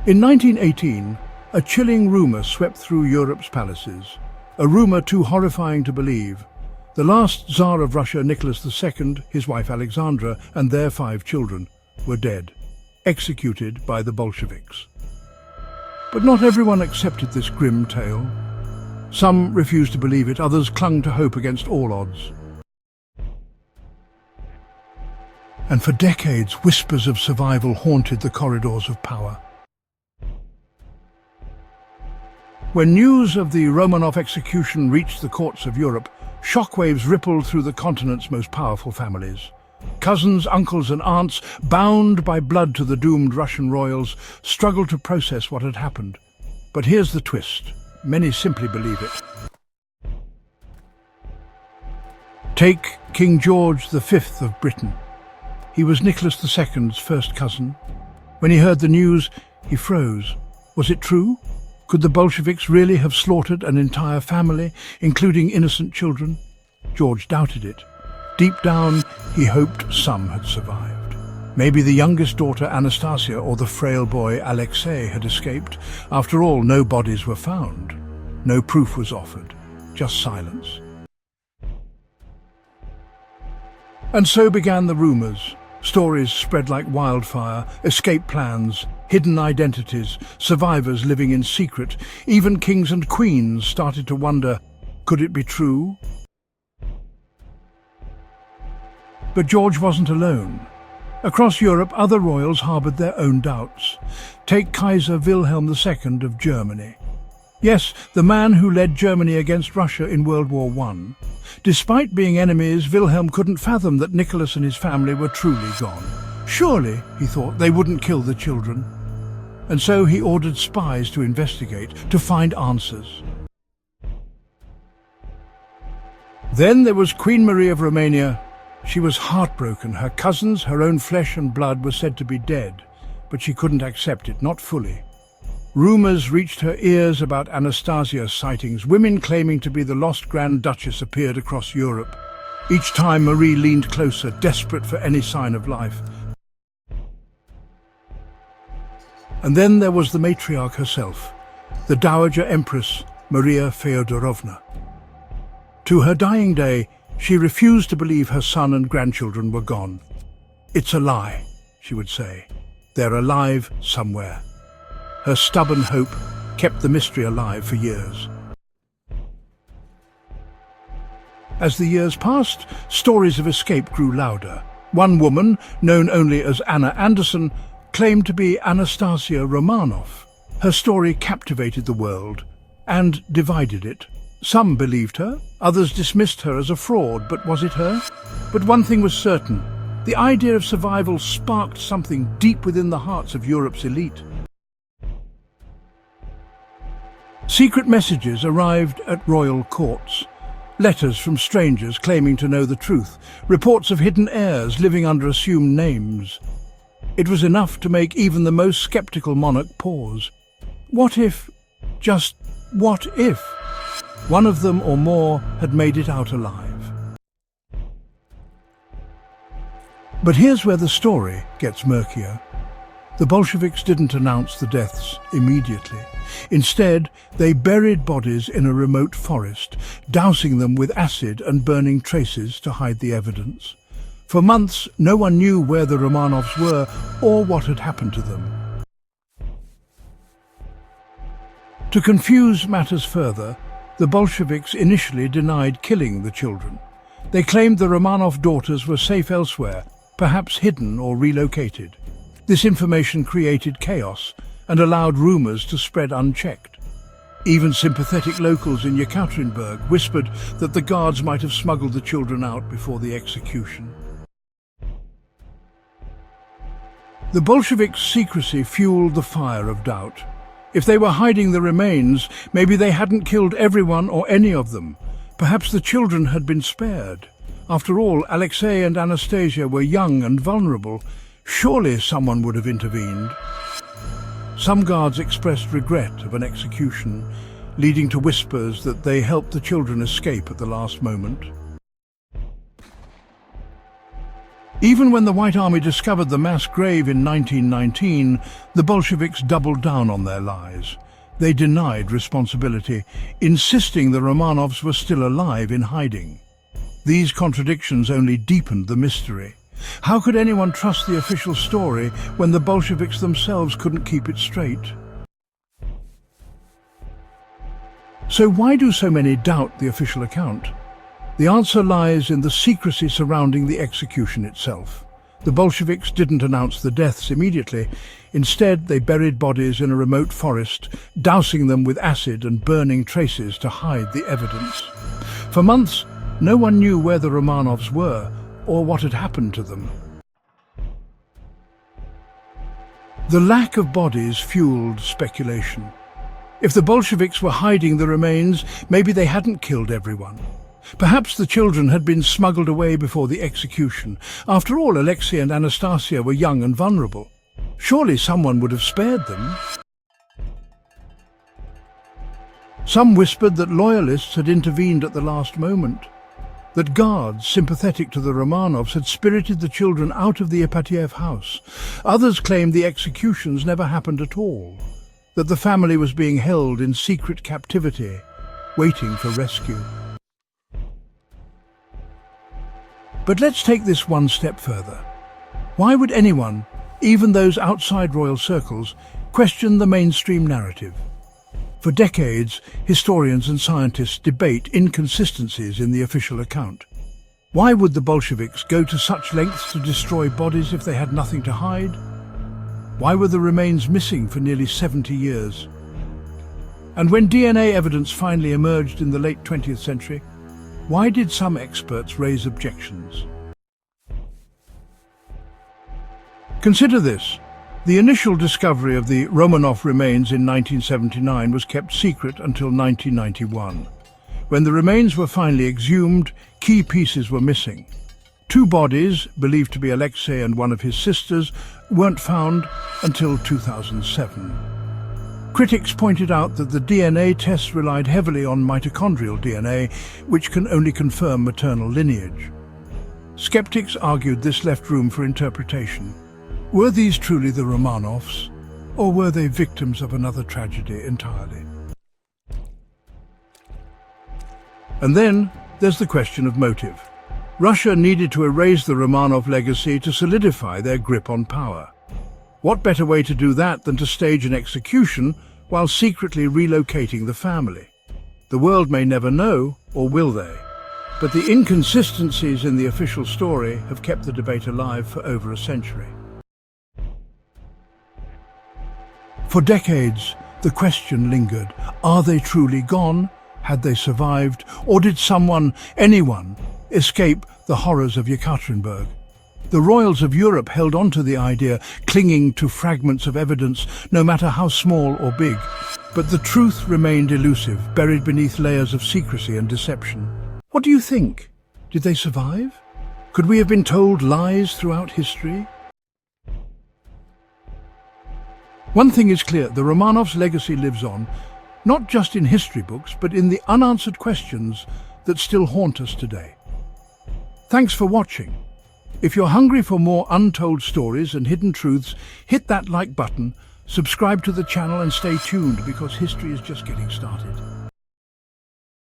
In 1918, a chilling rumor swept through Europe's palaces. A rumor too horrifying to believe. The last Tsar of Russia, Nicholas II, his wife Alexandra, and their 5 children were dead, executed by the Bolsheviks. But not everyone accepted this grim tale. Some refused to believe it, others clung to hope against all odds. And for decades, whispers of survival haunted the corridors of power. When news of the Romanov execution reached the courts of Europe, shockwaves rippled through the continent's most powerful families. Cousins, uncles and aunts, bound by blood to the doomed Russian royals, struggled to process what had happened. But here's the twist. Many simply believe it. Take King George V of Britain. He was Nicholas II's first cousin. When he heard the news, he froze. Was it true? Could the Bolsheviks really have slaughtered an entire family, including innocent children? George doubted it. Deep down, he hoped some had survived. Maybe the youngest daughter, Anastasia, or the frail boy, Alexei, had escaped. After all, no bodies were found. No proof was offered. Just silence. And so began the rumors. Stories spread like wildfire, escape plans, hidden identities, survivors living in secret. Even kings and queens started to wonder, could it be true? But George wasn't alone. Across Europe, other royals harbored their own doubts. Take Kaiser Wilhelm II of Germany. Yes, the man who led Germany against Russia in World War I. Despite being enemies, Wilhelm couldn't fathom that Nicholas and his family were truly gone. Surely, he thought, they wouldn't kill the children. And so he ordered spies to investigate, to find answers. Then there was Queen Marie of Romania. She was heartbroken. Her cousins, her own flesh and blood, were said to be dead, but she couldn't accept it, not fully. Rumors reached her ears about Anastasia's sightings. Women claiming to be the lost Grand Duchess appeared across Europe. Each time Marie leaned closer, desperate for any sign of life. And then there was the matriarch herself, the Dowager Empress, Maria Feodorovna. To her dying day, she refused to believe her son and grandchildren were gone. "It's a lie," she would say. "They're alive somewhere." Her stubborn hope kept the mystery alive for years. As the years passed, stories of escape grew louder. One woman, known only as Anna Anderson, claimed to be Anastasia Romanov. Her story captivated the world and divided it. Some believed her, others dismissed her as a fraud, but was it her? But one thing was certain. The idea of survival sparked something deep within the hearts of Europe's elite. Secret messages arrived at royal courts. Letters from strangers claiming to know the truth. Reports of hidden heirs living under assumed names. It was enough to make even the most skeptical monarch pause. What if, just what if, one of them or more had made it out alive? But here's where the story gets murkier. The Bolsheviks didn't announce the deaths immediately. Instead, they buried bodies in a remote forest, dousing them with acid and burning traces to hide the evidence. For months, no one knew where the Romanovs were or what had happened to them. To confuse matters further, the Bolsheviks initially denied killing the children. They claimed the Romanov daughters were safe elsewhere, perhaps hidden or relocated. This information created chaos and allowed rumors to spread unchecked. Even sympathetic locals in Yekaterinburg whispered that the guards might have smuggled the children out before the execution. The Bolsheviks' secrecy fueled the fire of doubt. If they were hiding the remains, maybe they hadn't killed everyone or any of them. Perhaps the children had been spared. After all, Alexei and Anastasia were young and vulnerable. Surely someone would have intervened. Some guards expressed regret of an execution, leading to whispers that they helped the children escape at the last moment. Even when the White Army discovered the mass grave in 1919, the Bolsheviks doubled down on their lies. They denied responsibility, insisting the Romanovs were still alive in hiding. These contradictions only deepened the mystery. How could anyone trust the official story when the Bolsheviks themselves couldn't keep it straight? So why do so many doubt the official account? The answer lies in the secrecy surrounding the execution itself. The Bolsheviks didn't announce the deaths immediately. Instead, they buried bodies in a remote forest, dousing them with acid and burning traces to hide the evidence. For months, no one knew where the Romanovs were or what had happened to them. The lack of bodies fueled speculation. If the Bolsheviks were hiding the remains, maybe they hadn't killed everyone. Perhaps the children had been smuggled away before the execution. After all, Alexei and Anastasia were young and vulnerable. Surely someone would have spared them. Some whispered that Loyalists had intervened at the last moment, that guards sympathetic to the Romanovs had spirited the children out of the Ipatiev house. Others claimed the executions never happened at all, that the family was being held in secret captivity, waiting for rescue. But let's take this one step further. Why would anyone, even those outside royal circles, question the mainstream narrative? For decades, historians and scientists debate inconsistencies in the official account. Why would the Bolsheviks go to such lengths to destroy bodies if they had nothing to hide? Why were the remains missing for nearly 70 years? And when DNA evidence finally emerged in the late 20th century, why did some experts raise objections? Consider this. The initial discovery of the Romanov remains in 1979 was kept secret until 1991. When the remains were finally exhumed, key pieces were missing. Two bodies, believed to be Alexei and one of his sisters, weren't found until 2007. Critics pointed out that the DNA tests relied heavily on mitochondrial DNA, which can only confirm maternal lineage. Skeptics argued this left room for interpretation. Were these truly the Romanovs, or were they victims of another tragedy entirely? And then there's the question of motive. Russia needed to erase the Romanov legacy to solidify their grip on power. What better way to do that than to stage an execution while secretly relocating the family? The world may never know, or will they? But the inconsistencies in the official story have kept the debate alive for over a century. For decades, the question lingered. Are they truly gone? Had they survived? Or did someone, anyone, escape the horrors of Yekaterinburg? The royals of Europe held on to the idea, clinging to fragments of evidence, no matter how small or big. But the truth remained elusive, buried beneath layers of secrecy and deception. What do you think? Did they survive? Could we have been told lies throughout history? One thing is clear, the Romanovs' legacy lives on, not just in history books, but in the unanswered questions that still haunt us today. Thanks for watching. If you're hungry for more untold stories and hidden truths, hit that like button, subscribe to the channel and stay tuned because history is just getting started.